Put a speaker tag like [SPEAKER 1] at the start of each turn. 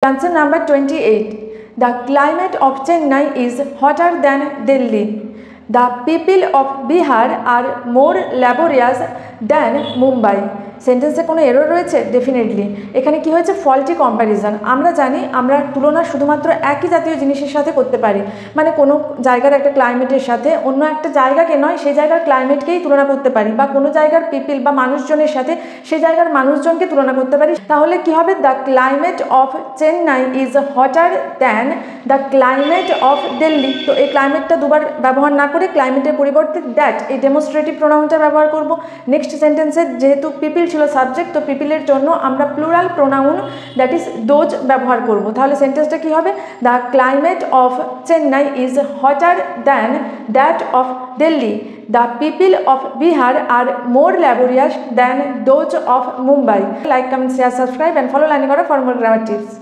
[SPEAKER 1] Answer number 28. The climate of Chennai is hotter than Delhi. The people of Bihar are more laborious than Mumbai. সেন্টেন্সে কোনো error রয়েছে? Definitely. এখানে কি হয়েছে? Faulty comparison. আমরা জানি আমরা তুলনা শুধুমাত্র একই জাতীয় জিনিসের সাথে করতে পারি, মানে কোনো জায়গার একটা ক্লাইমেটের সাথে অন্য একটা জায়গাকে নয়, সেই জায়গার ক্লাইমেটকেই তুলনা করতে পারি, বা কোনো জায়গার পিপল বা মানুষজনের সাথে সেই জায়গার মানুষজনকে তুলনা করতে পারি। তাহলে কি হবে? The climate of Chennai is hotter than the climate of Delhi. তো এই ক্লাইমেটটা দুবার ব্যবহার না করে ক্লাইমেটের পরিবর্তে দ্যাট এই ডেমনস্ট্রেটিভ প্রোনাউনটা ব্যবহার করব। নেক্সট সেন্টেন্সে যেহেতু পিপল ছিল সাবজেক্ট, তো পিপলের জন্য আমরা plural pronoun that is those ব্যবহার করব। তাহলে সেন্টেন্সটা কি হবে? The climate of Chennai is hotter than that of Delhi. The people of Bihar are more laborious than those of Mumbai. Like, comment, share, subscribe and follow Learning Order for more grammar tips.